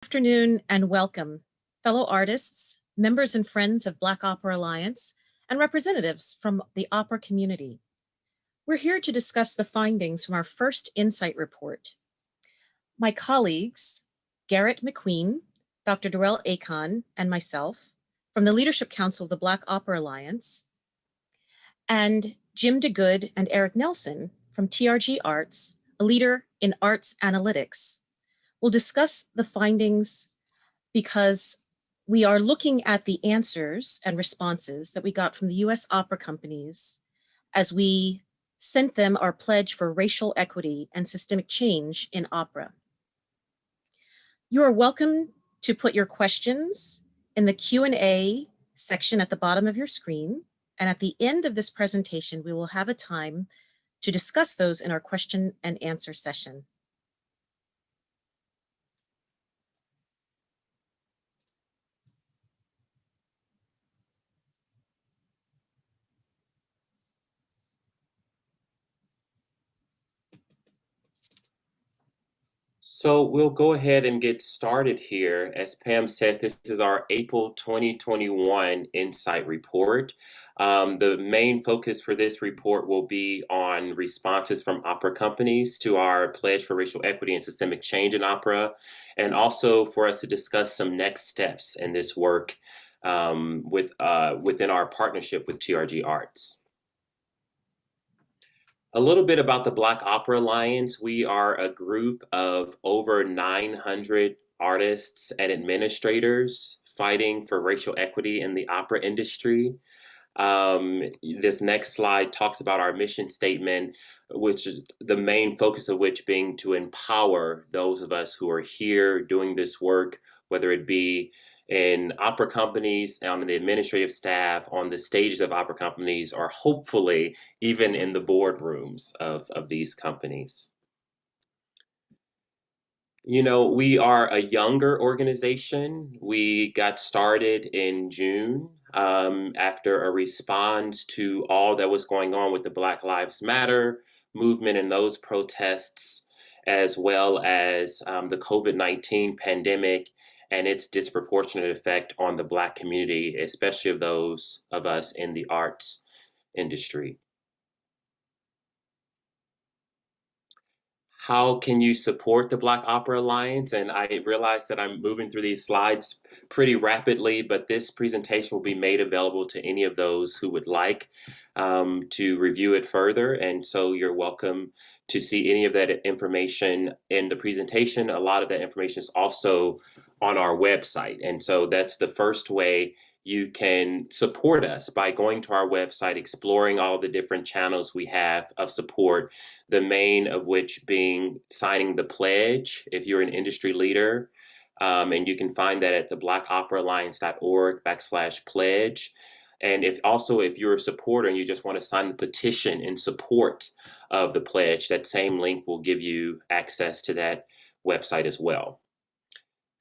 Afternoon and welcome, fellow artists, members and friends of Black Opera Alliance, and representatives from the opera community. We're here to discuss the findings from our first Insight Report. My colleagues, Garrett McQueen, Dr. Darrell Akon, and myself, from the Leadership Council of the Black Opera Alliance, and Jim DeGood and Eric Nelson from TRG Arts, a leader in arts analytics. We'll discuss the findings because we are looking at the answers and responses that we got from the US opera companies as we sent them our pledge for racial equity and systemic change in opera. You are welcome to put your questions in the Q&A section at the bottom of your screen. And at the end of this presentation, we will have a time to discuss those in our question and answer session. So we'll go ahead and get started here. As Pam said, this is our April 2021 Insight Report. The main focus for this report will be on responses from opera companies to our pledge for racial equity and systemic change in opera, and also for us to discuss some next steps in this work within our partnership with TRG Arts. A little bit about the Black Opera Alliance. We are a group of over 900 artists and administrators fighting for racial equity in the opera industry. This next slide talks about our mission statement, which is the main focus of which being to empower those of us who are here doing this work, whether it be in opera companies, on the administrative staff, on the stages of opera companies, or hopefully even in the boardrooms of these companies. You know, we are a younger organization. We got started in June after a response to all that was going on with the Black Lives Matter movement and those protests, as well as the COVID-19 pandemic and its disproportionate effect on the Black community, especially of those of us in the arts industry. How can you support the Black Opera Alliance? And I realize that I'm moving through these slides pretty rapidly, but this presentation will be made available to any of those who would like to review it further. And so you're welcome to see any of that information in the presentation. A lot of that information is also on our website. And so that's the first way you can support us, by going to our website, exploring all the different channels we have of support, the main of which being signing the pledge if you're an industry leader. And you can find that at the blackoperaalliance.org/pledge. And if you're a supporter and you just want to sign the petition in support of the pledge, that same link will give you access to that website as well.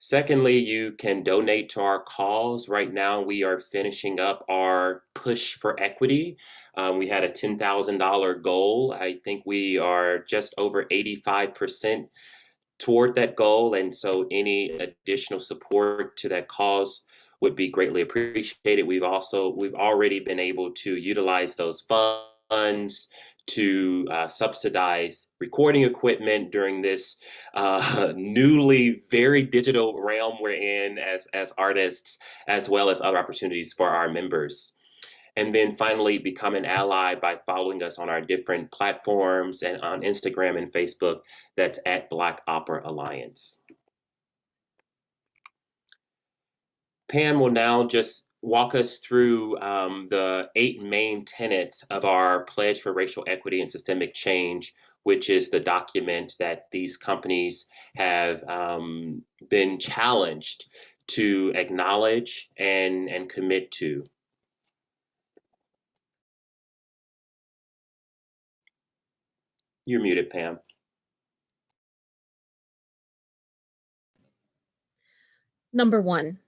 Secondly, you can donate to our cause. Right now, we are finishing up our push for equity. We had a $10,000 goal. I think we are just over 85% toward that goal. And so any additional support to that cause would be greatly appreciated. We've already been able to utilize those funds to subsidize recording equipment during this newly very digital realm we're in as artists, as well as other opportunities for our members. And then finally, become an ally by following us on our different platforms and on Instagram and Facebook. That's at Black Opera Alliance. Pam will now just walk us through the 8 main tenets of our Pledge for Racial Equity and Systemic Change, which is the document that these companies have been challenged to acknowledge and commit to. You're muted, Pam. Number 1.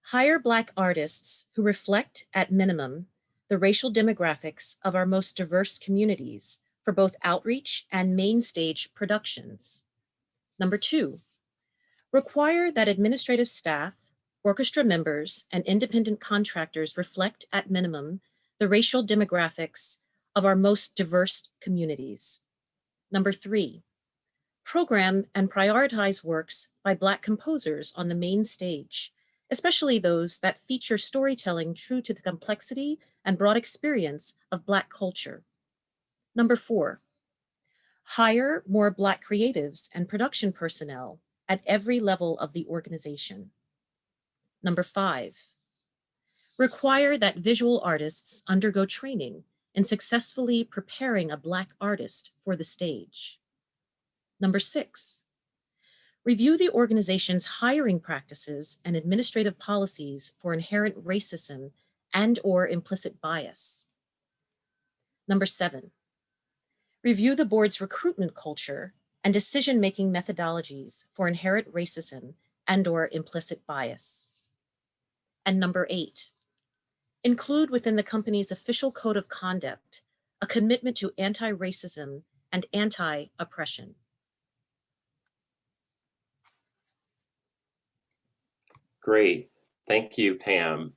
Hire Black artists who reflect, at minimum, the racial demographics of our most diverse communities for both outreach and main stage productions. Number 2, Require that administrative staff, orchestra members, and independent contractors reflect at minimum the racial demographics of our most diverse communities. Number 3, program and prioritize works by Black composers on the main stage, especially those that feature storytelling true to the complexity and broad experience of Black culture. Number 4, hire more Black creatives and production personnel at every level of the organization. Number 5, require that visual artists undergo training in successfully preparing a Black artist for the stage. Number 6, review the organization's hiring practices and administrative policies for inherent racism and/or implicit bias. Number 7, review the board's recruitment culture and decision-making methodologies for inherent racism and/or implicit bias. And number 8, include within the company's official code of conduct a commitment to anti-racism and anti-oppression. Great. Thank you, Pam.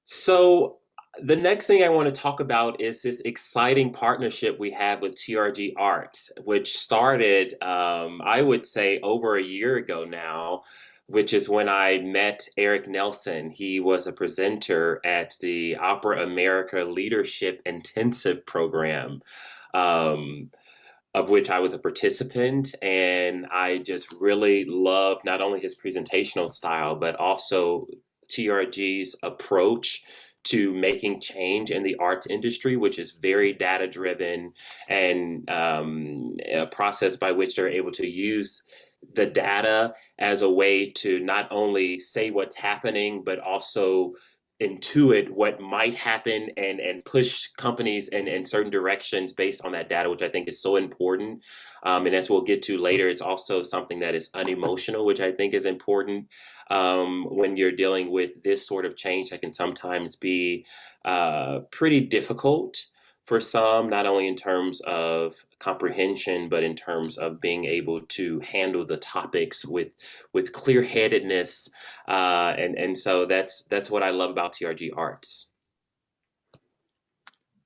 So the next thing I want to talk about is this exciting partnership we have with TRG Arts, which started, I would say, over a year ago now, which is when I met Eric Nelson. He was a presenter at the Opera America Leadership Intensive program. Of which I was a participant, and I just really love not only his presentational style, but also TRG's approach to making change in the arts industry, which is very data driven and a process by which they're able to use the data as a way to not only say what's happening, but also intuit what might happen and push companies in certain directions based on that data, which I think is so important. And as we'll get to later, it's also something that is unemotional, which I think is important when you're dealing with this sort of change that can sometimes be pretty difficult for some, not only in terms of comprehension, but in terms of being able to handle the topics with clear-headedness. And so that's what I love about TRG Arts.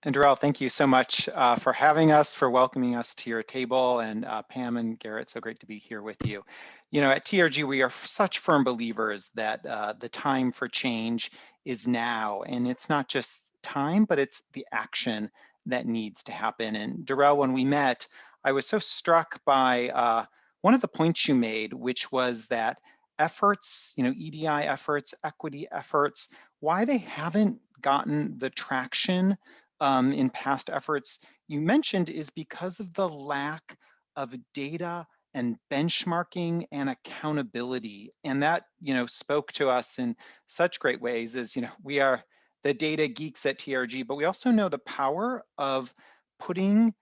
And Darrell, thank you so much for having us, for welcoming us to your table. And Pam and Garrett, so great to be here with you. You know, at TRG, we are such firm believers that the time for change is now. And it's not just time, but it's the action that needs to happen. And Darrell, when we met, I was so struck by one of the points you made, which was that efforts, you know, EDI efforts, equity efforts, why they haven't gotten the traction in past efforts you mentioned is because of the lack of data and benchmarking and accountability. And that, you know, spoke to us in such great ways as, you know, we are the data geeks at TRG, but we also know the power of putting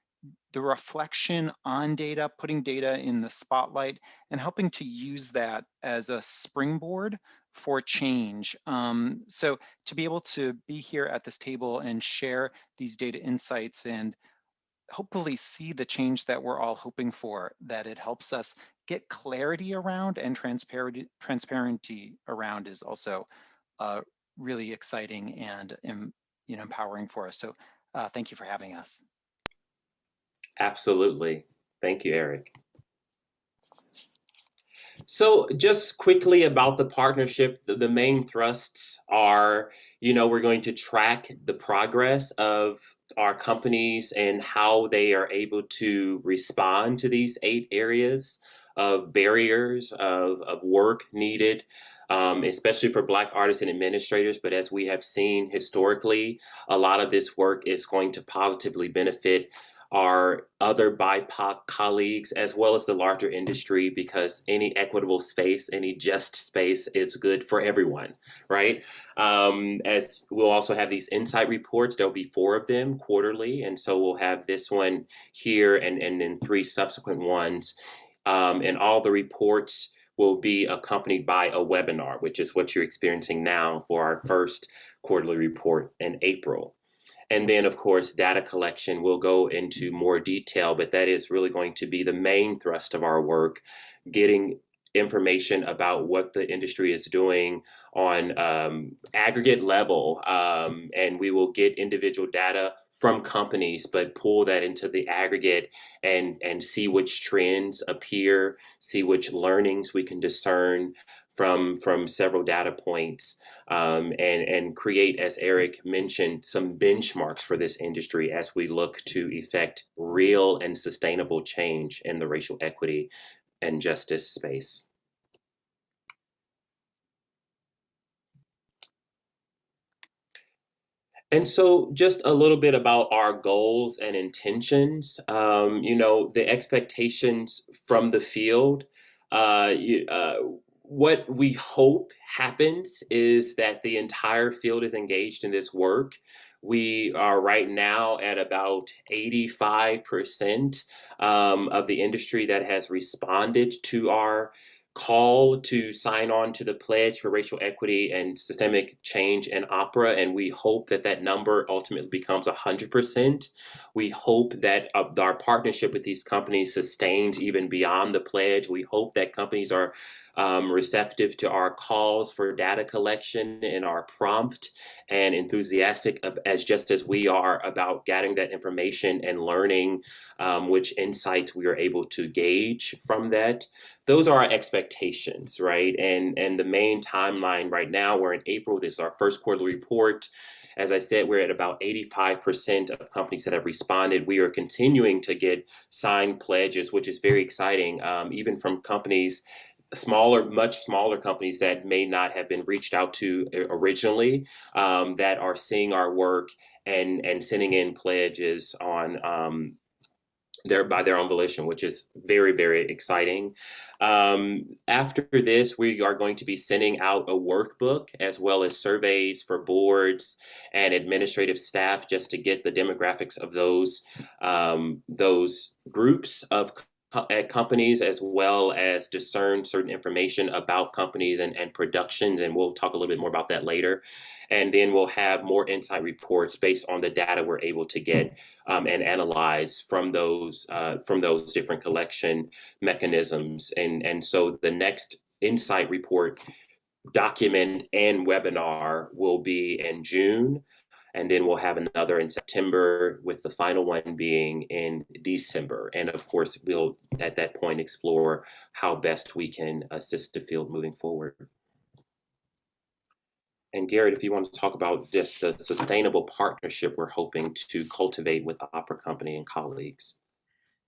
the reflection on data, putting data in the spotlight, and helping to use that as a springboard for change. So to be able to be here at this table and share these data insights and hopefully see the change that we're all hoping for, that it helps us get clarity around and transparency around is also really exciting and you know, empowering for us. So thank you for having us. Absolutely. Thank you, Eric. So just quickly about the partnership, the main thrusts are, you know, we're going to track the progress of our companies and how they are able to respond to these 8 areas of barriers of work needed, especially for Black artists and administrators. But as we have seen historically, a lot of this work is going to positively benefit our other BIPOC colleagues, as well as the larger industry, because any equitable space, any just space is good for everyone, right? As we'll also have these insight reports, there'll be 4 of them quarterly. And so we'll have this one here and then 3 subsequent ones. And all the reports will be accompanied by a webinar, which is what you're experiencing now for our first quarterly report in April. And then, of course, data collection will go into more detail, but that is really going to be the main thrust of our work, getting information about what the industry is doing on aggregate level, and we will get individual data from companies, but pull that into the aggregate and see which trends appear, see which learnings we can discern from several data points, and create, as Eric mentioned, some benchmarks for this industry as we look to effect real and sustainable change in the racial equity and justice space. And so, just a little bit about our goals and intentions. The expectations from the field. What we hope happens is that the entire field is engaged in this work. We are right now at about 85% of the industry that has responded to our call to sign on to the Pledge for Racial Equity and Systemic Change in Opera, and we hope that that number ultimately becomes 100%. We hope that our partnership with these companies sustains even beyond the Pledge. We hope that companies are receptive to our calls for data collection and our prompt and enthusiastic as we are about gathering that information and learning which insights we are able to gauge from that. Those are our expectations, right? And the main timeline right now, we're in April. This is our first quarterly report. As I said, we're at about 85% of companies that have responded. We are continuing to get signed pledges, which is very exciting, even from companies, much smaller companies that may not have been reached out to originally, that are seeing our work and sending in pledges on by their own volition, which is very, very exciting. After this, we are going to be sending out a workbook as well as surveys for boards and administrative staff, just to get the demographics of those groups of at companies, as well as discern certain information about companies and productions. And we'll talk a little bit more about that later. And then we'll have more insight reports based on the data we're able to get and analyze from those different collection mechanisms. And so the next insight report document and webinar will be in June. And then we'll have another in September, with the final one being in December. And of course, we'll at that point explore how best we can assist the field moving forward. And Garrett, if you want to talk about just the sustainable partnership we're hoping to cultivate with the Opera Company and colleagues.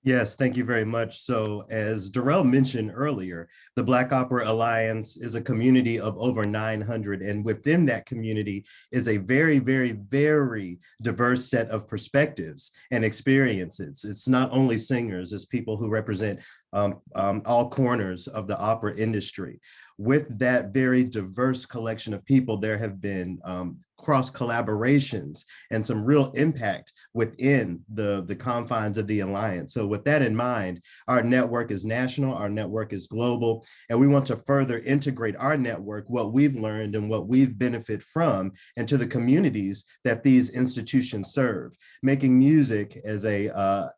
Yes, thank you very much. So as Darrell mentioned earlier, the Black Opera Alliance is a community of over 900, and within that community is a very, very, very diverse set of perspectives and experiences. It's not only singers, it's people who represent all corners of the opera industry. With that very diverse collection of people, there have been cross collaborations and some real impact within the confines of the Alliance. So with that in mind, our network is national, our network is global, and we want to further integrate our network, what we've learned and what we've benefited from, into the communities that these institutions serve. Making music, as a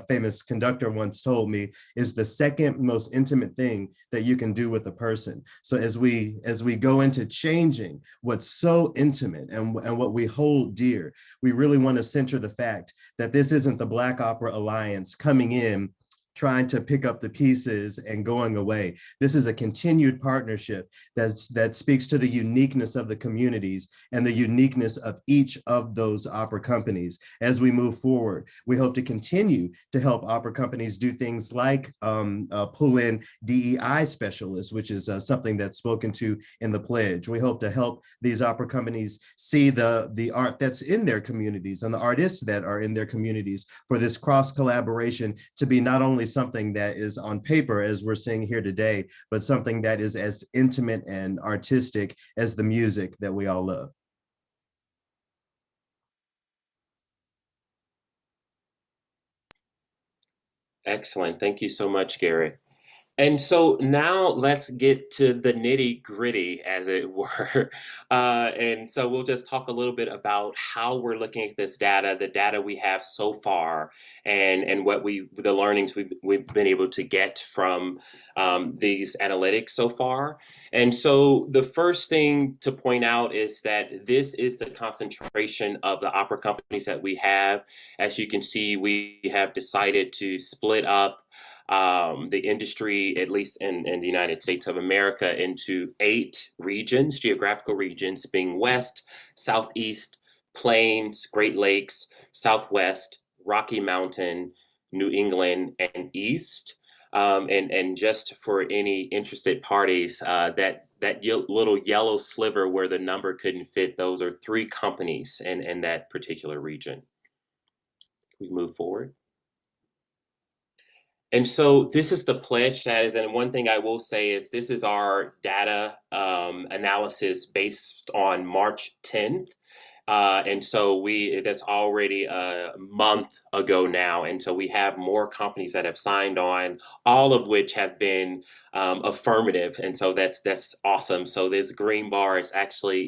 famous conductor once told me, is the second most intimate thing that you can do with a person. So as we go into changing what's so intimate and what we hold dear, we really want to center the fact that this isn't the Black Opera Alliance coming in, trying to pick up the pieces and going away. This is a continued partnership that speaks to the uniqueness of the communities and the uniqueness of each of those opera companies. As we move forward, we hope to continue to help opera companies do things like pull in DEI specialists, which is something that's spoken to in the pledge. We hope to help these opera companies see the art that's in their communities and the artists that are in their communities, for this cross collaboration to be not only something that is on paper, as we're seeing here today, but something that is as intimate and artistic as the music that we all love. Excellent. Thank you so much, Garrett. And so now let's get to the nitty gritty, as it were. And so we'll just talk a little bit about how we're looking at this data, the data we have so far, and what the learnings we've been able to get from these analytics so far. And so the first thing to point out is that this is the concentration of the opera companies that we have. As you can see, we have decided to split up the industry, at least in the United States of America, into 8 regions, geographical regions, being West, Southeast, Plains, Great Lakes, Southwest, Rocky Mountain, New England, and East. And just for any interested parties, that little yellow sliver where the number couldn't fit, those are 3 companies in that particular region. We move forward. And so this is the pledge status. And one thing I will say is this is our data analysis based on March 10th. And so that's already a month ago now. And so we have more companies that have signed on, all of which have been affirmative. And so that's awesome. So this green bar is actually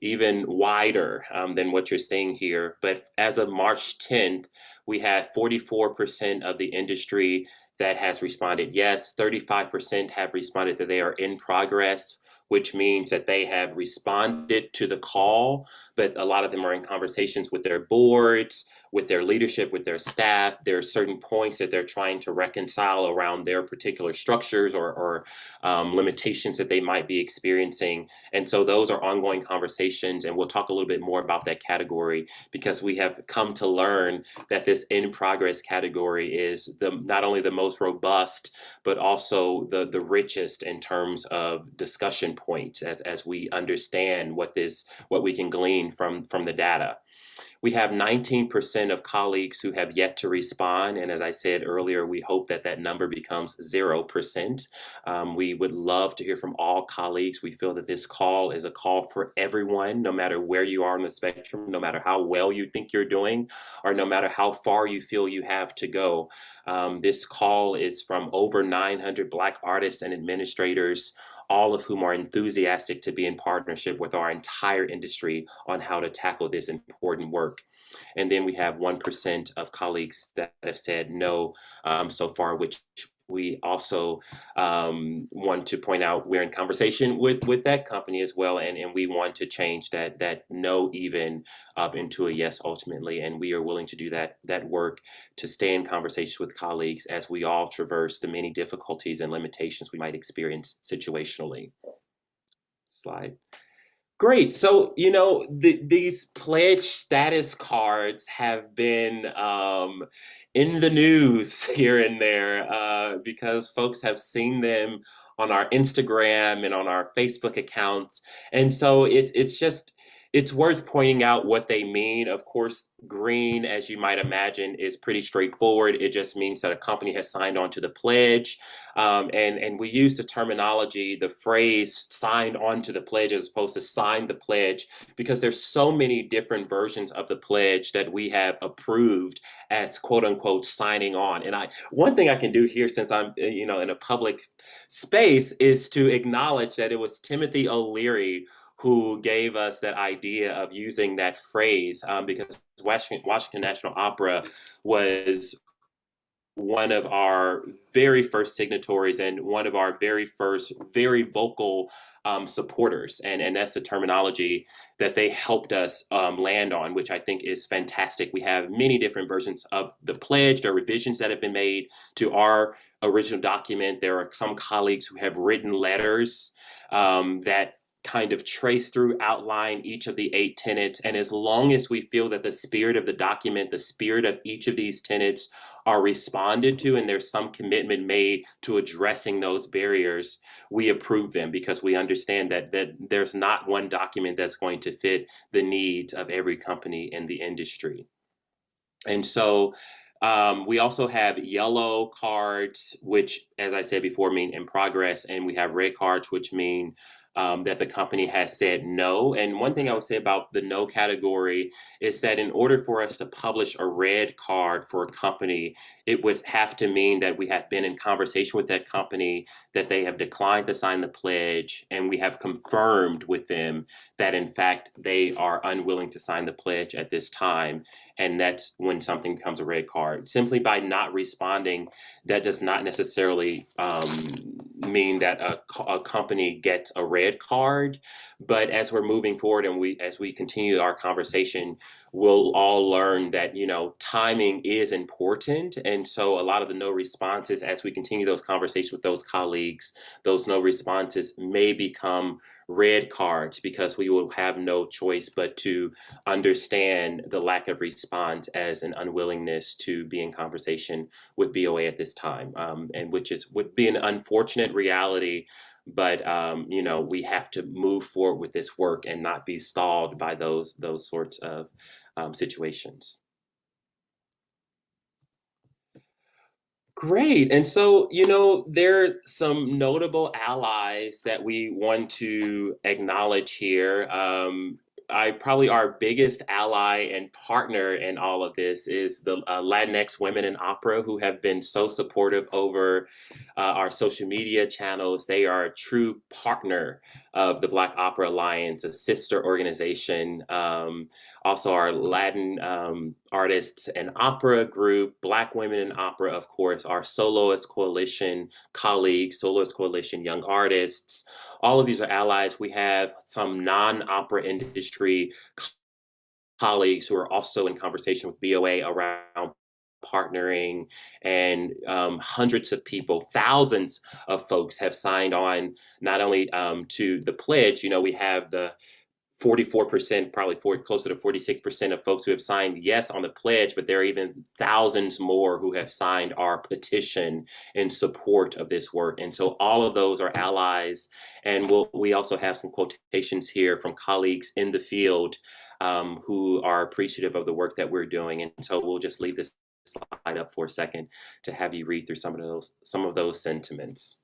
even wider than what you're seeing here. But as of March 10th, we had 44% of the industry that has responded yes, 35% have responded that they are in progress, which means that they have responded to the call, but a lot of them are in conversations with their boards, with their leadership, with their staff. There are certain points that they're trying to reconcile around their particular structures or limitations that they might be experiencing. And so those are ongoing conversations, and we'll talk a little bit more about that category because we have come to learn that this in progress category is not only the most robust, but also the richest in terms of discussion points as we understand what we can glean from the data. We have 19% of colleagues who have yet to respond. And as I said earlier, we hope that number becomes 0%. We would love to hear from all colleagues. We feel that this call is a call for everyone, no matter where you are on the spectrum, no matter how well you think you're doing, or no matter how far you feel you have to go. This call is from over 900 Black artists and administrators, all of whom are enthusiastic to be in partnership with our entire industry on how to tackle this important work. And then we have 1% of colleagues that have said no so far, which we also want to point out we're in conversation with that company as well, and we want to change that no even up into a yes ultimately, and we are willing to do that work to stay in conversation with colleagues as we all traverse the many difficulties and limitations we might experience situationally. Slide. Great. So, these pledge status cards have been in the news here and there because folks have seen them on our Instagram and on our Facebook accounts. And so it's worth pointing out what they mean. Of course, green, as you might imagine, is pretty straightforward. It just means that a company has signed on to the pledge. And we use the terminology, the phrase signed on to the pledge as opposed to sign the pledge, because there's so many different versions of the pledge that we have approved as quote unquote signing on. And one thing I can do here, since I'm in a public space, is to acknowledge that it was Timothy O'Leary who gave us that idea of using that phrase, because Washington National Opera was one of our very first signatories and one of our very first very vocal supporters. And that's the terminology that they helped us land on, which I think is fantastic. We have many different versions of the pledge. There are revisions that have been made to our original document. There are some colleagues who have written letters that kind of trace through, outline each of the 8 tenets. And as long as we feel that the spirit of the document, the spirit of each of these tenets are responded to, and there's some commitment made to addressing those barriers, we approve them, because we understand that there's not one document that's going to fit the needs of every company in the industry. And so we also have yellow cards, which, as I said before, mean in progress, and we have red cards, which mean that the company has said no. And one thing I would say about the no category is that in order for us to publish a red card for a company, it would have to mean that we have been in conversation with that company, that they have declined to sign the pledge, and we have confirmed with them that in fact they are unwilling to sign the pledge at this time. And that's when something becomes a red card. Simply by not responding, that does not necessarily mean that a company gets a red card. But as we're moving forward and as we continue our conversation, we'll all learn that, timing is important. And so a lot of the no responses, as we continue those conversations with those colleagues, those no responses may become red cards, because we will have no choice but to understand the lack of response as an unwillingness to be in conversation with BOA at this time, and would be an unfortunate reality. But we have to move forward with this work and not be stalled by those sorts of situations. Great. And so, there are some notable allies that we want to acknowledge here. Probably our biggest ally and partner in all of this is the Latinx Women in Opera, who have been so supportive over our social media channels. They are a true partner of the Black Opera Alliance, a sister organization. Also, our Latin artists and opera group, Black Women in Opera, of course, our Soloist Coalition colleagues, Soloist Coalition Young Artists. All of these are allies. We have some non-opera industry colleagues who are also in conversation with BOA around partnering, and hundreds of people, thousands of folks have signed on not only to the pledge. We have the 44%, probably closer to 46% of folks who have signed yes on the pledge, but there are even thousands more who have signed our petition in support of this work. And so all of those are allies. And we also have some quotations here from colleagues in the field who are appreciative of the work that we're doing. And so we'll just leave this slide up for a second to have you read through some of those sentiments.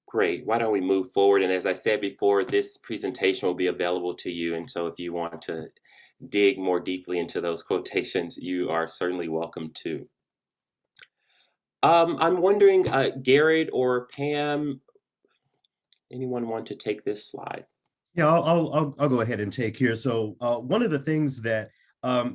Great. Why don't we move forward? And as I said before, this presentation will be available to you. And so if you want to dig more deeply into those quotations, you are certainly welcome to. I'm wondering, Garrett or Pam, anyone want to take this slide? Yeah, I'll go ahead and take here. So one of the things that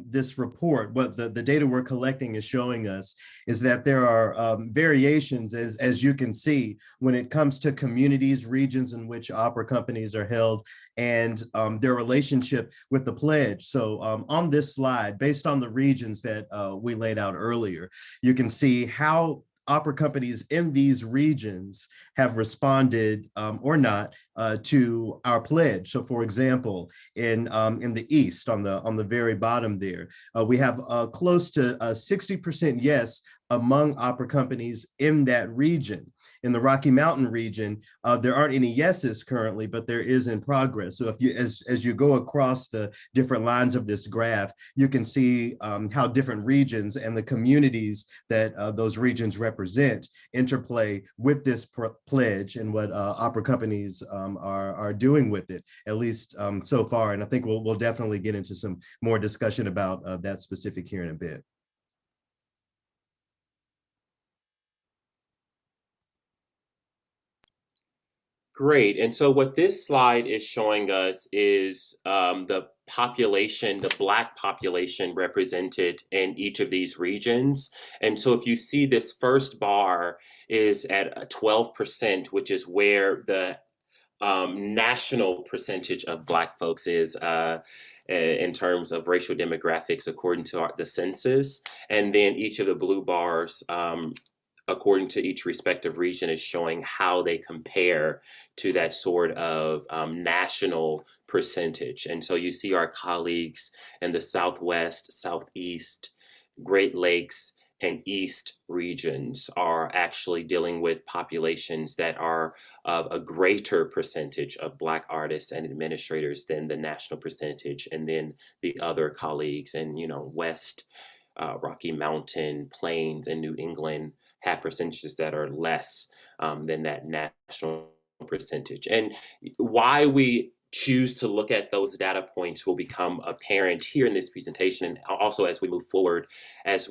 this report, what the data we're collecting is showing us, is that there are variations, as you can see, when it comes to communities, regions in which opera companies are held, and their relationship with the pledge. So on this slide, based on the regions that we laid out earlier, you can see how opera companies in these regions have responded or not to our pledge. So, for example, in the East, on the very bottom there, we have close to 60% yes among opera companies in that region. In the Rocky Mountain region, there aren't any yeses currently, but there is in progress. So if you, as you go across the different lines of this graph, you can see how different regions and the communities that those regions represent interplay with this pledge and what opera companies are doing with it, at least so far. And I think we'll definitely get into some more discussion about that specific here in a bit. Great. And so what this slide is showing us is the population, the Black population represented in each of these regions. And so if you see this first bar is at 12%, which is where the national percentage of Black folks is in terms of racial demographics according to the census. And then each of the blue bars according to each respective region is showing how they compare to that sort of national percentage. And so you see our colleagues in the Southwest, Southeast, Great Lakes, and East regions are actually dealing with populations that are of a greater percentage of Black artists and administrators than the national percentage, and then the other colleagues in, West, Rocky Mountain, Plains, and New England have percentages that are less than that national percentage. And why we choose to look at those data points will become apparent here in this presentation, and also as we move forward, as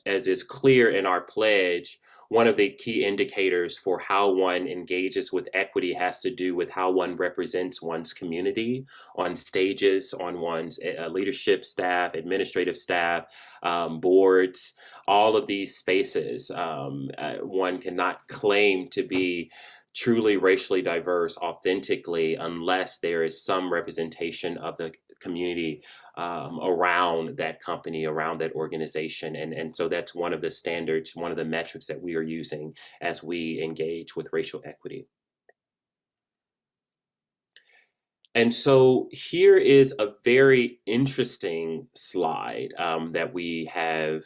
is clear in our pledge. One of the key indicators for how one engages with equity has to do with how one represents one's community on stages, on one's leadership staff, administrative staff, boards, all of these spaces. One cannot claim to be truly racially diverse authentically unless there is some representation of the community around that company, around that organization. And so that's one of the standards, one of the metrics that we are using as we engage with racial equity. And so here is a very interesting slide that we have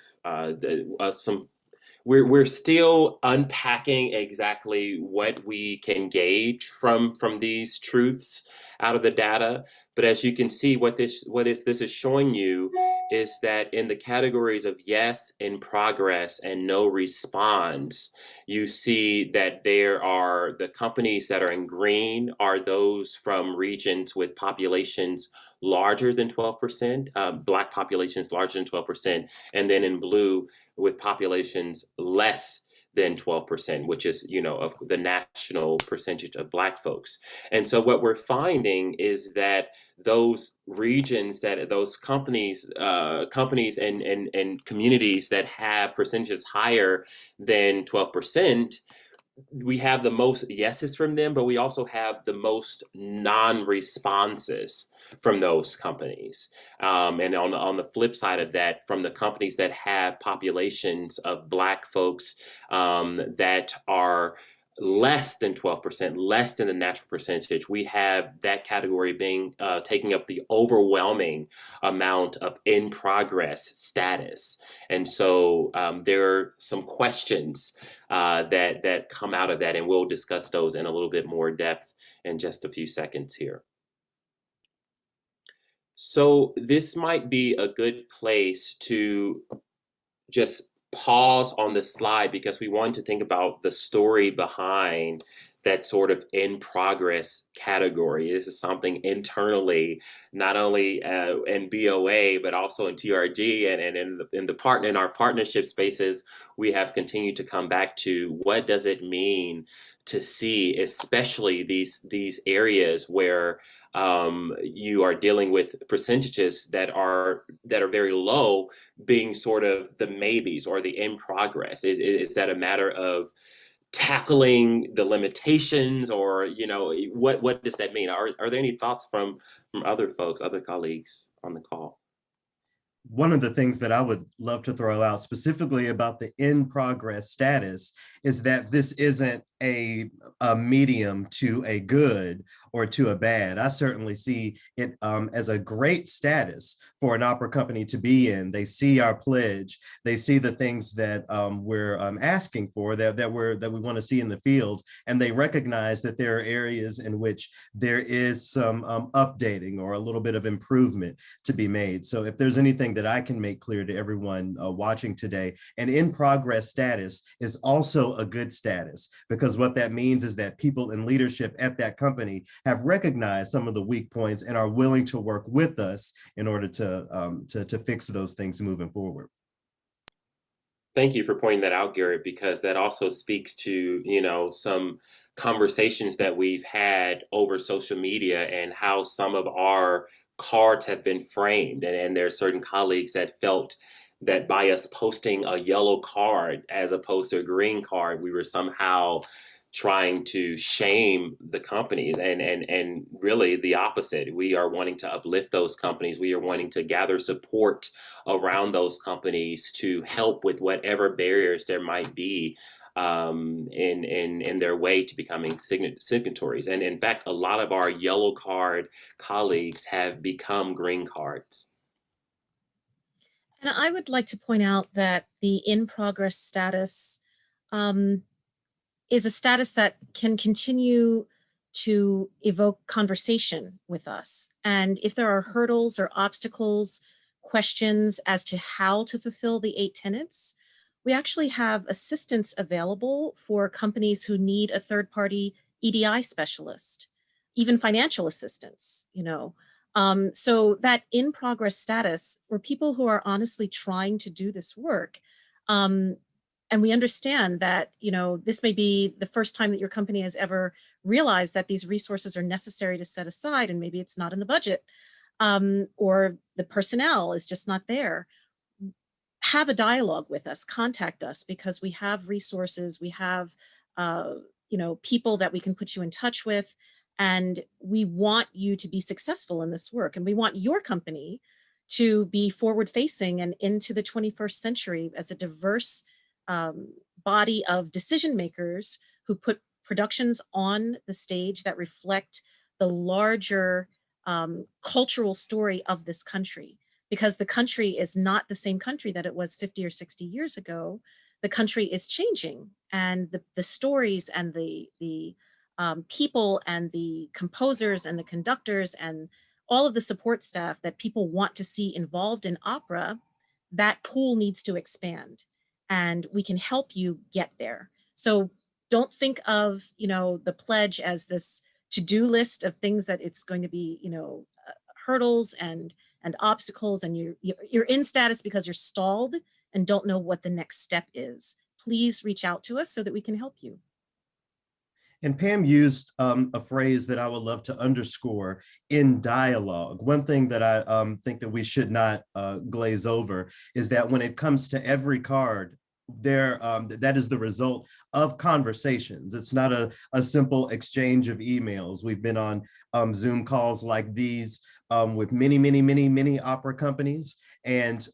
we're still unpacking exactly what we can gauge from these truths out of the data. But as you can see, this is showing you is that in the categories of yes, in progress, and no response, you see that there are the companies that are in green are those from regions with populations larger than 12%, Black populations larger than 12%, and then in blue with populations less than 12%, which is, of the national percentage of Black folks. And so what we're finding is that those regions, that those companies and communities that have percentages higher than 12%, we have the most yeses from them, but we also have the most non-responses from those companies. And on the flip side of that, from the companies that have populations of Black folks that are less than 12%, less than the natural percentage, we have that category being taking up the overwhelming amount of in progress status. And so there are some questions that come out of that, and we'll discuss those in a little bit more depth in just a few seconds here. So this might be a good place to just pause on the slide, because we want to think about the story behind that sort of in progress category. This is something internally, not only in BOA, but also in TRG and in our partnership spaces, we have continued to come back to what does it mean to see, especially these areas where you are dealing with percentages that are very low, being sort of the maybes or the in progress. Is that a matter of tackling the limitations, or what does that mean? Are there any thoughts from other folks, other colleagues on the call? One of the things that I would love to throw out specifically about the in progress status is that this isn't a medium to a good or to a bad. I certainly see it as a great status for an opera company to be in. They see our pledge, they see the things that we're asking for, that we want to see in the field, and they recognize that there are areas in which there is some updating or a little bit of improvement to be made. So if there's anything that I can make clear to everyone watching today, an in progress status is also a good status, because what that means is that people in leadership at that company have recognized some of the weak points and are willing to work with us in order to fix those things moving forward. Thank you for pointing that out, Garrett, because that also speaks to, some conversations that we've had over social media and how some of our cards have been framed. And there are certain colleagues that felt that by us posting a yellow card as opposed to a green card, we were somehow trying to shame the companies, and really the opposite. We are wanting to uplift those companies. We are wanting to gather support around those companies to help with whatever barriers there might be in their way to becoming signatories. And in fact, a lot of our yellow card colleagues have become green cards. And I would like to point out that the in-progress status um, is a status that can continue to evoke conversation with us. And if there are hurdles or obstacles, questions as to how to fulfill the 8 tenets, we actually have assistance available for companies who need a third-party EDI specialist, even financial assistance, you know. So that in-progress status for people who are honestly trying to do this work, um, and we understand that, you know, this may be the first time that your company has ever realized that these resources are necessary to set aside, and maybe it's not in the budget, or the personnel is just not there. Have a dialogue with us, contact us, because we have resources, we have, uh, you know, people that we can put you in touch with, and we want you to be successful in this work, and we want your company to be forward facing and into the 21st century as a diverse body of decision makers who put productions on the stage that reflect the larger cultural story of this country, because the country is not the same country that it was 50 or 60 years ago. The country is changing, and the stories and the people and the composers and the conductors and all of the support staff that people want to see involved in opera, that pool needs to expand, and we can help you get there. So don't think of, you know, the pledge as this to-do list of things that it's going to be, you know, hurdles and obstacles, and you're in status because you're stalled and don't know what the next step is. Please reach out to us so that we can help you. And Pam used a phrase that I would love to underscore: in dialogue. One thing that I think that we should not glaze over is that when it comes to every card, that is the result of conversations. It's not a simple exchange of emails. We've been on Zoom calls like these with many opera companies. And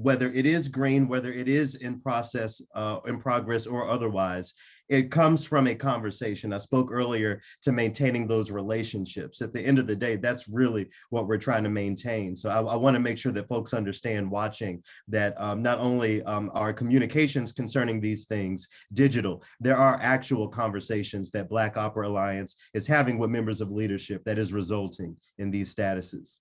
whether it is green, whether it is in process, in progress, or otherwise, it comes from a conversation. I spoke earlier to maintaining those relationships. At the end of the day, that's really what we're trying to maintain. So I want to make sure that folks understand watching that not only are communications concerning these things digital, there are actual conversations that Black Opera Alliance is having with members of leadership that is resulting in these statuses.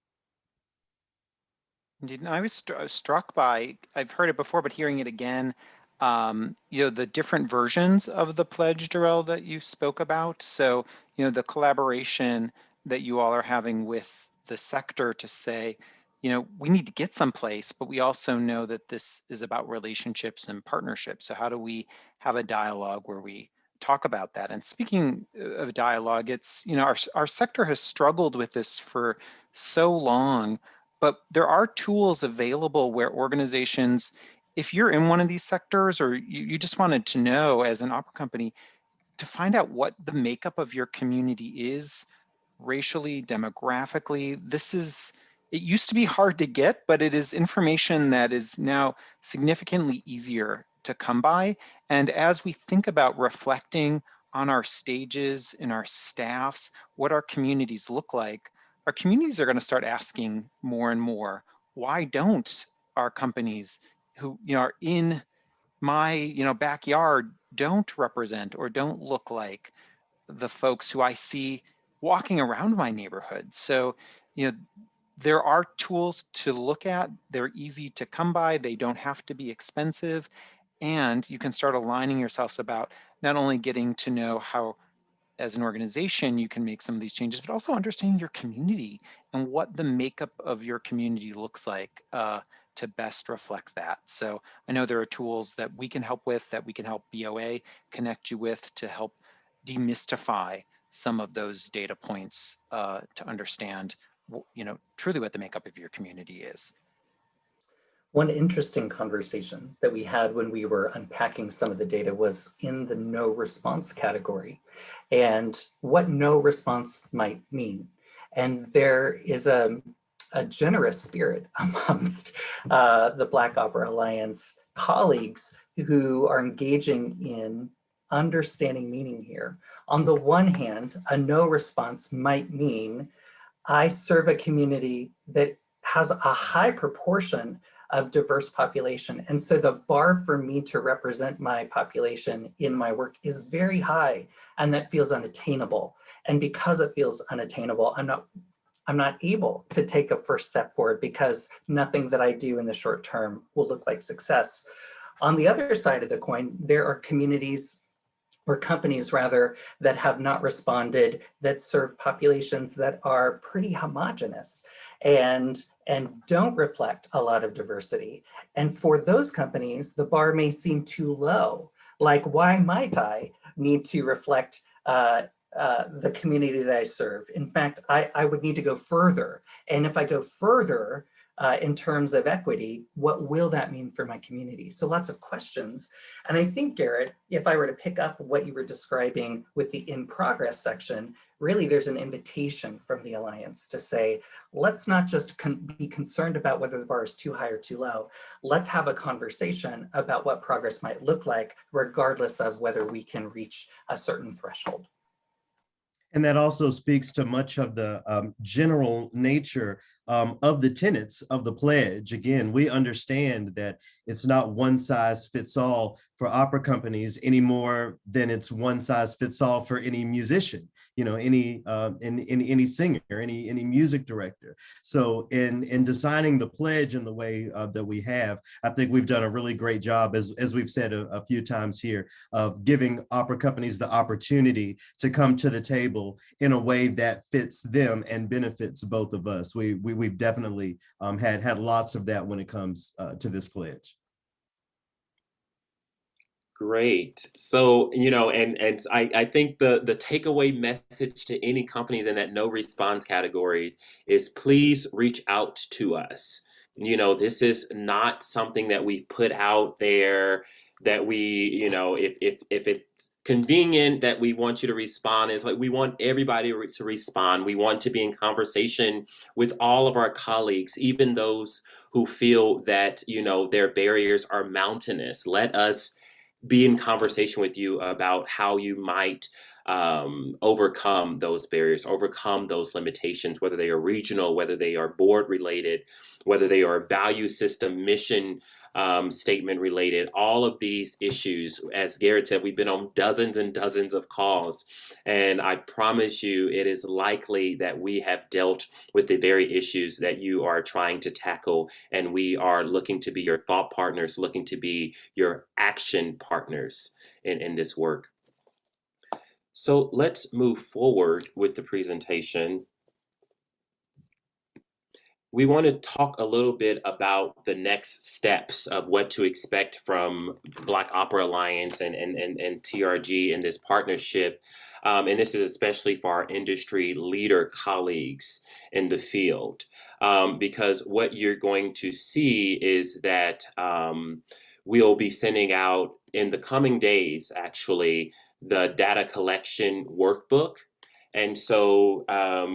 Indeed, and I was struck by, I've heard it before, but hearing it again, you know, the different versions of the pledge, Darrell, that you spoke about. So, you know, the collaboration that you all are having with the sector to say, you know, we need to get someplace, but we also know that this is about relationships and partnerships. So how do we have a dialogue where we talk about that? And speaking of dialogue, it's, you know, our sector has struggled with this for so long, but there are tools available where organizations, if you're in one of these sectors, or you just wanted to know as an opera company, to find out what the makeup of your community is, racially, demographically, it used to be hard to get, but it is information that is now significantly easier to come by. And as we think about reflecting on our stages and our staffs, what our communities look like, our communities are going to start asking more and more, why don't our companies who, you know, are in my, you know, backyard don't represent or don't look like the folks who I see walking around my neighborhood? So, you know, there are tools to look at. They're easy to come by. They don't have to be expensive. And you can start aligning yourselves about not only getting to know how, as an organization, you can make some of these changes, but also understanding your community and what the makeup of your community looks like to best reflect that. So I know there are tools that we can help with, that we can help BOA connect you with to help demystify some of those data points to understand, you know, truly what the makeup of your community is. One interesting conversation that we had when we were unpacking some of the data was in the no response category, and what no response might mean. And there is a generous spirit amongst the Black Opera Alliance colleagues who are engaging in understanding meaning here. On the one hand, a no response might mean I serve a community that has a high proportion of diverse population. And so the bar for me to represent my population in my work is very high, and that feels unattainable. And because it feels unattainable, I'm not able to take a first step forward because nothing that I do in the short term will look like success. On the other side of the coin, there are communities or companies rather that have not responded, that serve populations that are pretty homogenous and don't reflect a lot of diversity. And for those companies, the bar may seem too low. Like, why might I need to reflect the community that I serve? In fact, I would need to go further. And if I go further in terms of equity, what will that mean for my community? So lots of questions. And I think, Garrett, if I were to pick up what you were describing with the in progress section, really there's an invitation from the Alliance to say, let's not just be concerned about whether the bar is too high or too low. Let's have a conversation about what progress might look like, regardless of whether we can reach a certain threshold. And that also speaks to much of the general nature of the tenets of the pledge. Again, we understand that it's not one size fits all for opera companies any more than it's one size fits all for any musician, you know, any singer, any music director. So in designing the pledge in the way that we have, I think we've done a really great job, as we've said a few times here, of giving opera companies the opportunity to come to the table in a way that fits them and benefits both of us. We've definitely had lots of that when it comes to this pledge. Great. So, you know, and I think the takeaway message to any companies in that no response category is please reach out to us. You know, this is not something that we've put out there that we, you know, if it's convenient that we want you to respond, is like we want everybody to respond. We want to be in conversation with all of our colleagues, even those who feel that, you know, their barriers are mountainous. Let us be in conversation with you about how you might overcome those barriers, overcome those limitations, whether they are regional, whether they are board related, whether they are value system, mission statement related. All of these issues, as Garrett said, we've been on dozens and dozens of calls, and I promise you it is likely that we have dealt with the very issues that you are trying to tackle, and we are looking to be your thought partners, looking to be your action partners in this work. So let's move forward with the presentation. We want to talk a little bit about the next steps of what to expect from Black Opera Alliance and TRG in this partnership. And this is especially for our industry leader colleagues in the field, because what you're going to see is that we'll be sending out in the coming days, actually, the data collection workbook. And so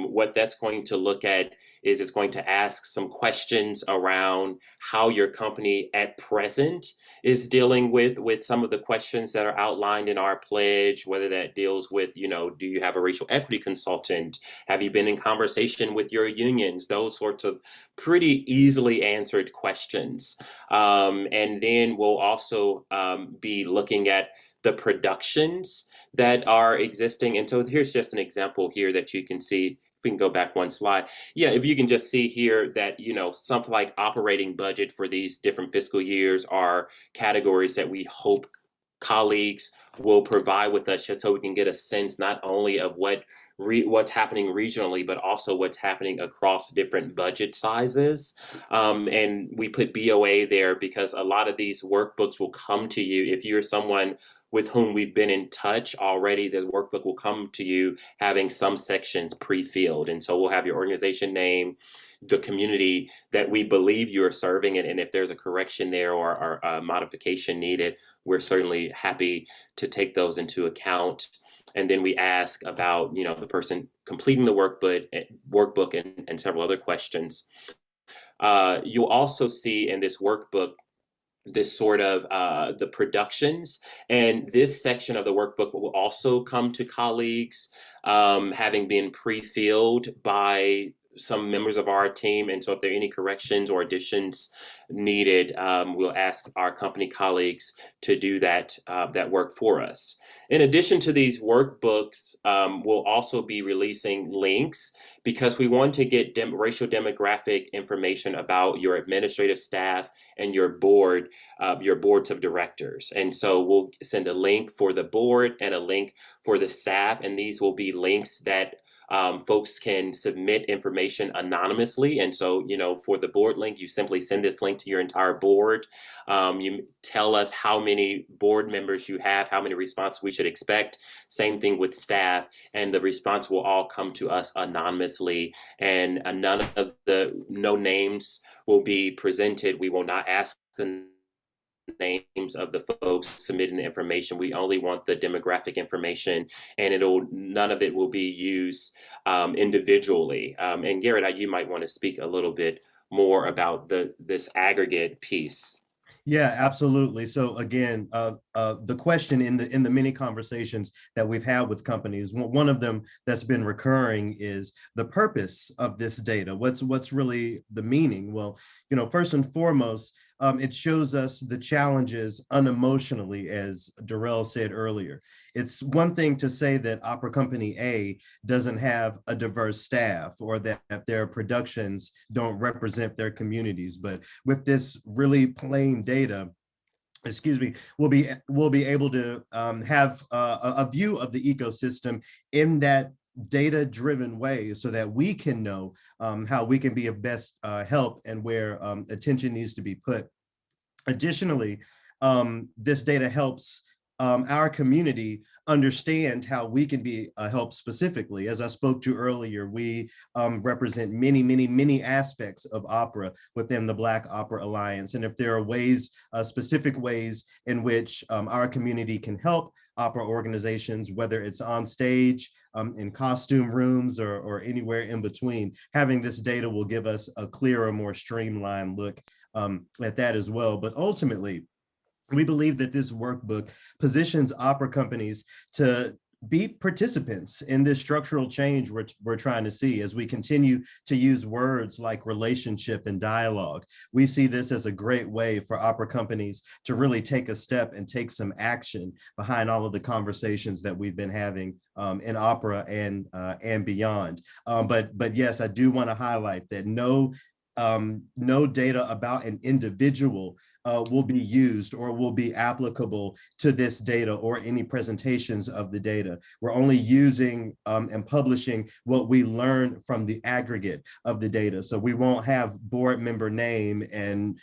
what that's going to look at is it's going to ask some questions around how your company at present is dealing with some of the questions that are outlined in our pledge, whether that deals with, you know, do you have a racial equity consultant? Have you been in conversation with your unions? Those sorts of pretty easily answered questions. And then we'll also be looking at the productions that are existing. And so here's just an example here that you can see. If we can go back one slide. Yeah, if you can just see here that, you know, something like operating budget for these different fiscal years are categories that we hope colleagues will provide with us, just so we can get a sense not only of what's happening regionally, but also what's happening across different budget sizes. And we put BOA there because a lot of these workbooks will come to you. If you're someone with whom we've been in touch already, the workbook will come to you having some sections pre-filled. And so we'll have your organization name, the community that we believe you're serving, and if there's a correction there or a modification needed, we're certainly happy to take those into account. And then we ask about, you know, the person completing the workbook and several other questions. You'll also see in this workbook this sort of the productions, and this section of the workbook will also come to colleagues having been pre-filled by some members of our team. And so if there are any corrections or additions needed, we'll ask our company colleagues to do that, that work for us. In addition to these workbooks, we'll also be releasing links because we want to get racial demographic information about your administrative staff and your boards of directors. And so we'll send a link for the board and a link for the staff, and these will be links that folks can submit information anonymously. And so, for the board link, you simply send this link to your entire board. You tell us how many board members you have, how many responses we should expect. Same thing with staff, and the response will all come to us anonymously, and no names will be presented. We will not ask the names of the folks submitting the information. We only want the demographic information, and none of it will be used individually. And Garrett, you might want to speak a little bit more about this aggregate piece. Yeah, absolutely. So again, the question in the many conversations that we've had with companies, one of them that's been recurring is the purpose of this data. What's really the meaning? Well, first and foremost, it shows us the challenges unemotionally, as Darrell said earlier. It's one thing to say that Opera Company A doesn't have a diverse staff, or that their productions don't represent their communities. But with this really plain data, we'll be able to have a view of the ecosystem in that data-driven way, so that we can know how we can be of best help and where attention needs to be put. Additionally, this data helps our community understand how we can be a help specifically. As I spoke to earlier, we represent many aspects of opera within the Black Opera Alliance. And if there are ways, specific ways in which our community can help opera organizations, whether it's on stage, in costume rooms, or anywhere in between, having this data will give us a clearer, more streamlined look at that as well. But ultimately, we believe that this workbook positions opera companies to be participants in this structural change we're trying to see as we continue to use words like relationship and dialogue. We see this as a great way for opera companies to really take a step and take some action behind all of the conversations that we've been having in opera and beyond. But yes, I do want to highlight that no data about an individual will be used or will be applicable to this data or any presentations of the data. We're only using and publishing what we learn from the aggregate of the data. So we won't have board member name and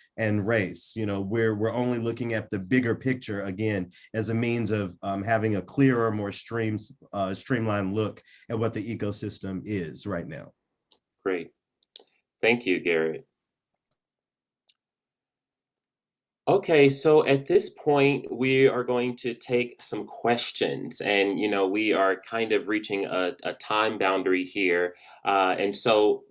race. We're only looking at the bigger picture, again, as a means of having a clearer, more streamlined look at what the ecosystem is right now. Great. Thank you, Garrett. Okay, so at this point, we are going to take some questions, and we are kind of reaching a time boundary here, and so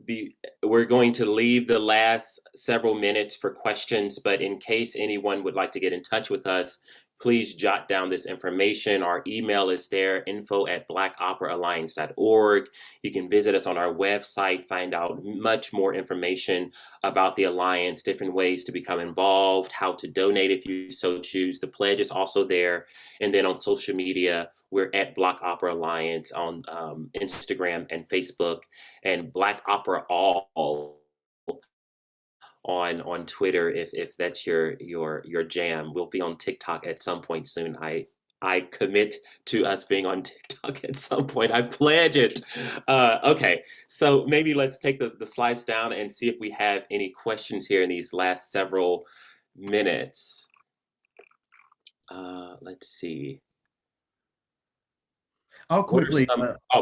we're going to leave the last several minutes for questions. But in case anyone would like to get in touch with us, please jot down this information. Our email is there, info@blackoperaalliance.org. You can visit us on our website, find out much more information about the Alliance, different ways to become involved, how to donate if you so choose. The pledge is also there. And then on social media, we're at Black Opera Alliance on Instagram and Facebook, and Black Opera All on Twitter if that's your jam. We'll be on TikTok at some point soon. I commit to us being on TikTok at some point. I pledge it. Okay, so maybe let's take the slides down and see if we have any questions here in these last several minutes. Let's see. I'll quickly.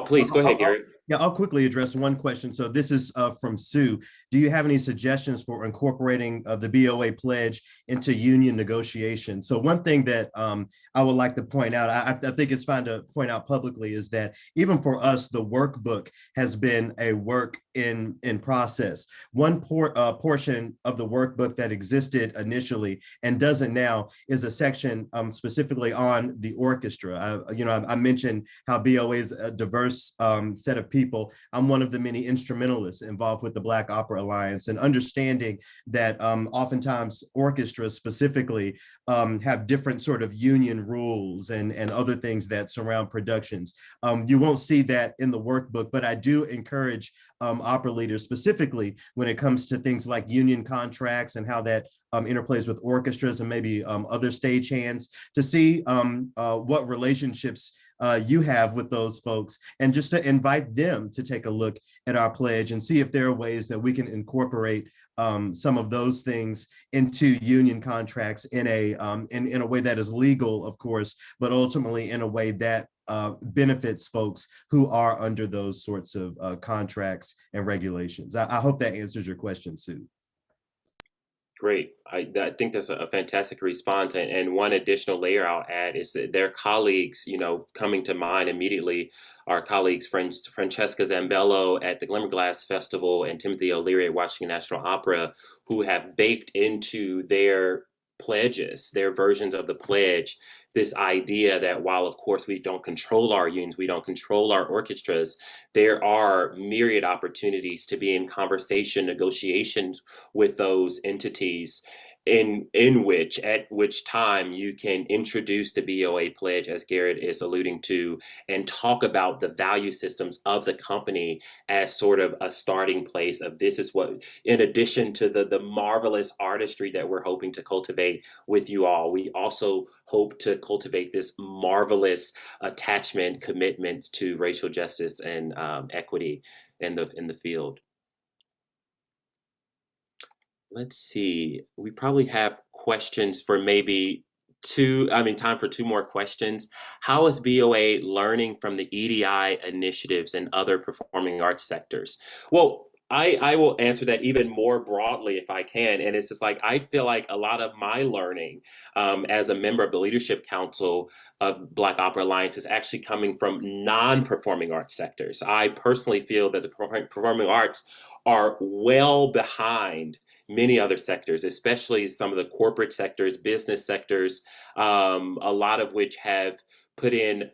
Please go ahead, Garrett. I'll quickly address one question. So this is from Sue. Do you have any suggestions for incorporating the BOA pledge into union negotiations? So one thing that I would like to point out, I think it's fine to point out publicly, is that even for us, the workbook has been a work in process. One portion of the workbook that existed initially and doesn't now is a section specifically on the orchestra. I mentioned how BOA is a diverse set of people. I'm one of the many instrumentalists involved with the Black Opera Alliance, and understanding that oftentimes orchestras specifically have different sort of union rules and other things that surround productions. You won't see that in the workbook, but I do encourage opera leaders, specifically when it comes to things like union contracts and how that interplays with orchestras and maybe other stagehands, to see what relationships you have with those folks, and just to invite them to take a look at our pledge and see if there are ways that we can incorporate some of those things into union contracts in a way that is legal, of course, but ultimately in a way that benefits folks who are under those sorts of contracts and regulations. I hope that answers your question, Sue. Great. I think that's a fantastic response. And one additional layer I'll add is that their colleagues, coming to mind immediately, our colleagues, Francesca Zambello at the Glimmerglass Festival and Timothy O'Leary at Washington National Opera, who have baked into their pledges, their versions of the pledge, this idea that while, of course, we don't control our unions, we don't control our orchestras, there are myriad opportunities to be in conversation, negotiations with those entities, at which time you can introduce the BOA pledge, as Garrett is alluding to, and talk about the value systems of the company as sort of a starting place of this is what, in addition to the marvelous artistry that we're hoping to cultivate with you all, we also hope to cultivate this marvelous attachment, commitment to racial justice and equity in the field. Let's see, we probably have questions for maybe time for two more questions. How is BOA learning from the EDI initiatives in other performing arts sectors? Well, I will answer that even more broadly if I can. And it's just like, I feel like a lot of my learning as a member of the Leadership Council of Black Opera Alliance is actually coming from non-performing arts sectors. I personally feel that the performing arts are well behind many other sectors, especially some of the corporate sectors, business sectors, a lot of which have put in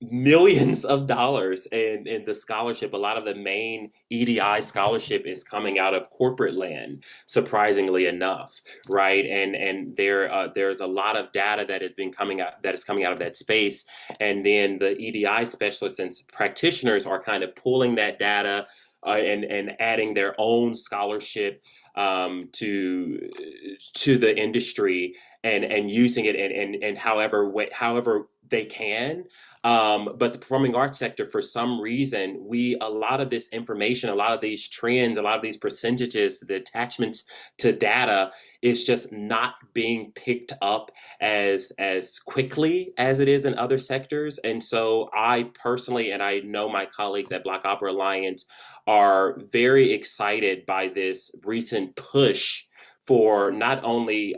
millions of dollars in the scholarship. A lot of the main EDI scholarship is coming out of corporate land, surprisingly enough, right? And there's a lot of data that is coming out of that space, and then the EDI specialists and practitioners are kind of pulling that data and adding their own scholarship to the industry and using it and however they can. But the performing arts sector, for some reason, a lot of this information, a lot of these trends, a lot of these percentages, the attachments to data is just not being picked up as quickly as it is in other sectors. And so I personally, and I know my colleagues at Black Opera Alliance, are very excited by this recent push for not only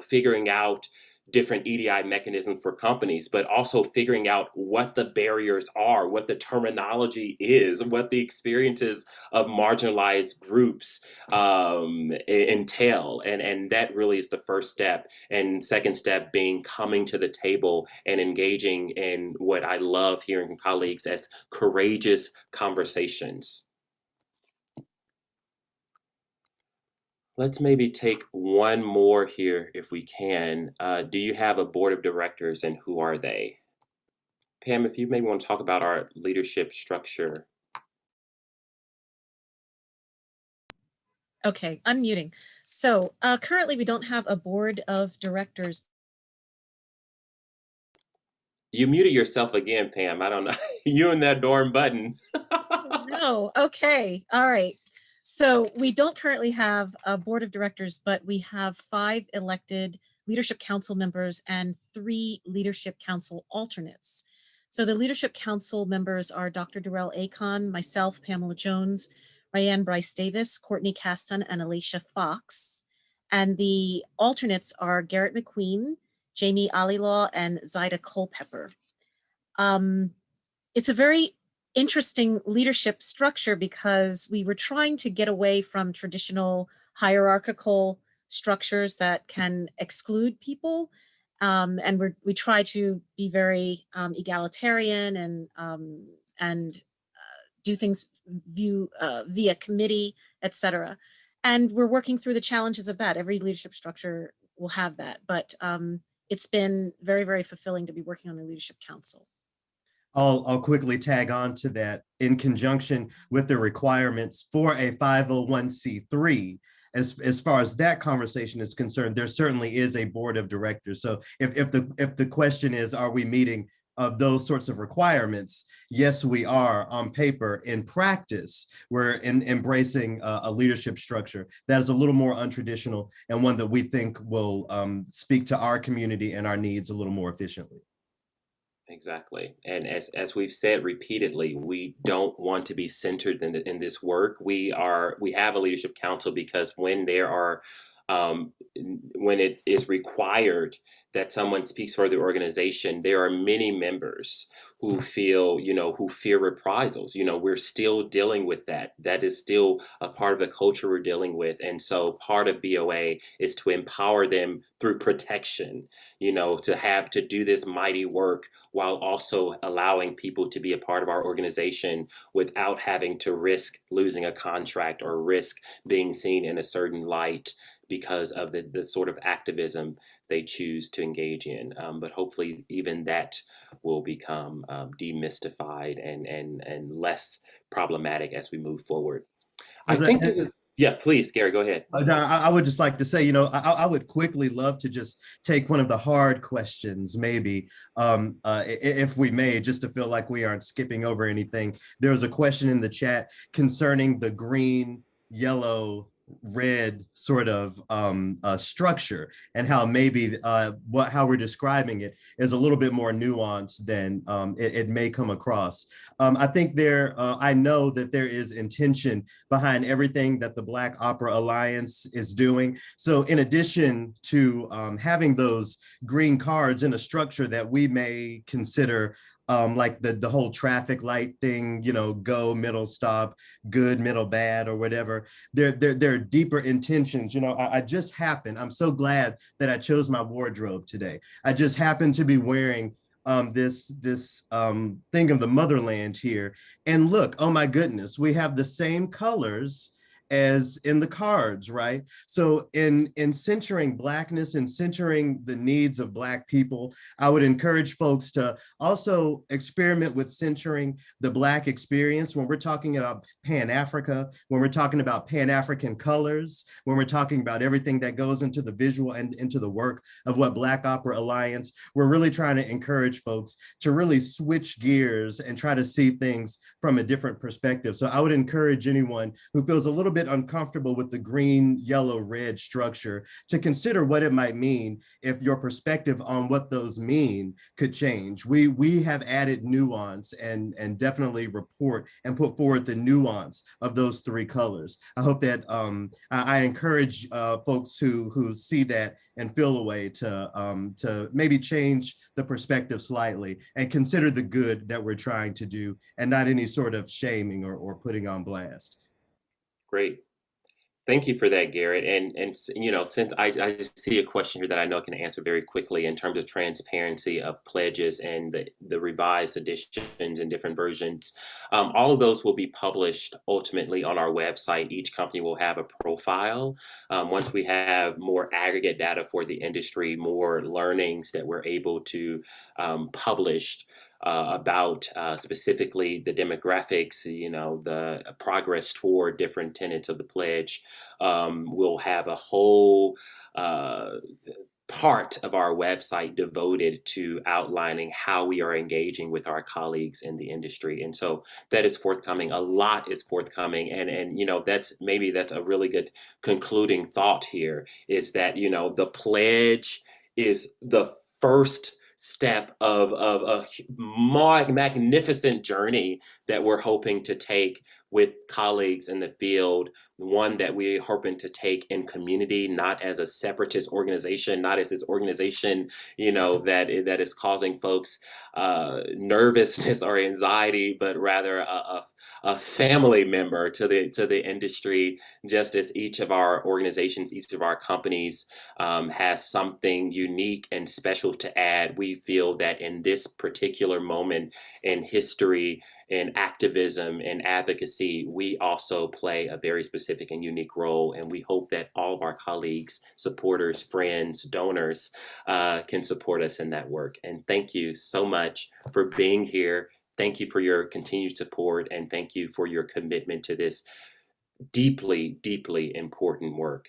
figuring out different EDI mechanisms for companies, but also figuring out what the barriers are, what the terminology is, what the experiences of marginalized groups entail. And that really is the first step. And second step being coming to the table and engaging in what I love hearing from colleagues as courageous conversations. Let's maybe take one more here if we can. Do you have a board of directors, and who are they? Pam, if you maybe want to talk about our leadership structure. Okay, unmuting. So currently we don't have a board of directors. You muted yourself again, Pam. I don't know. You and that darn button. No, okay, all right. So we don't currently have a board of directors, but we have 5 elected leadership council members and 3 leadership council alternates. So the leadership council members are Dr. Darrell Akon, myself, Pamela Jones, Ryan Bryce Davis, Courtney Caston, and Alicia Fox. And the alternates are Garrett McQueen, Jamie Alilaw, and Zaida Culpepper. It's a very interesting leadership structure because we were trying to get away from traditional hierarchical structures that can exclude people. And we try to be very egalitarian and do things via committee, etc. And we're working through the challenges of that. Every leadership structure will have that, but it's been very, very fulfilling to be working on the Leadership Council. I'll quickly tag on to that. In conjunction with the requirements for a 501c3, as far as that conversation is concerned, there certainly is a board of directors. So if the question is, are we meeting of those sorts of requirements? Yes, we are on paper. In practice, we're embracing a leadership structure that is a little more untraditional and one that we think will speak to our community and our needs a little more efficiently. Exactly. And as we've said repeatedly, we don't want to be centered in this work. We have a leadership council because when there are when it is required that someone speaks for the organization, there are many members who feel, who fear reprisals. We're still dealing with that. That is still a part of the culture we're dealing with. And so part of BOA is to empower them through protection, to do this mighty work while also allowing people to be a part of our organization without having to risk losing a contract or risk being seen in a certain light because of the sort of activism they choose to engage in. But hopefully even that will become demystified and less problematic as we move forward. Yeah, please, Gary, go ahead. I would just like to say, I would quickly love to just take one of the hard questions, maybe, if we may, just to feel like we aren't skipping over anything. There was a question in the chat concerning the green, yellow, red sort of structure and how maybe how we're describing it is a little bit more nuanced than it may come across. I think I know that there is intention behind everything that the Black Opera Alliance is doing. So in addition to having those green cards in a structure that we may consider like the whole traffic light thing, go, middle, stop, good, middle, bad, or whatever. There are deeper intentions. I'm so glad that I chose my wardrobe today. I just happen to be wearing this thing of the motherland here. And look, oh my goodness, we have the same colors as in the cards, right? So in centering Blackness and centering the needs of Black people, I would encourage folks to also experiment with centering the Black experience when we're talking about Pan-Africa, when we're talking about Pan-African colors, when we're talking about everything that goes into the visual and into the work of what Black Opera Alliance. We're really trying to encourage folks to really switch gears and try to see things from a different perspective. So I would encourage anyone who feels a little bit uncomfortable with the green, yellow, red structure to consider what it might mean if your perspective on what those mean could change. We have added nuance and definitely report and put forward the nuance of those three colors. I hope that I encourage folks who see that and feel a way to maybe change the perspective slightly and consider the good that we're trying to do and not any sort of shaming or putting on blast. Great. Thank you for that, Garrett. And since I just see a question here that I know I can answer very quickly in terms of transparency of pledges and the revised editions and different versions, all of those will be published ultimately on our website. Each company will have a profile. Once we have more aggregate data for the industry, more learnings that we're able to publish about specifically the demographics, the progress toward different tenets of the pledge. We'll have a whole part of our website devoted to outlining how we are engaging with our colleagues in the industry. And so that is forthcoming. A lot is forthcoming. And that's a really good concluding thought here is that, the pledge is the first step of a magnificent journey that we're hoping to take with colleagues in the field, one that we're hoping to take in community, not as a separatist organization, not as this organization, that is causing folks nervousness or anxiety, but rather a family member to the industry. Just as each of our organizations, each of our companies has something unique and special to add, we feel that in this particular moment in history, in activism and advocacy, we also play a very specific and unique role. And we hope that all of our colleagues, supporters, friends, donors can support us in that work. And thank you so much for being here. Thank you for your continued support, and thank you for your commitment to this deeply, deeply important work.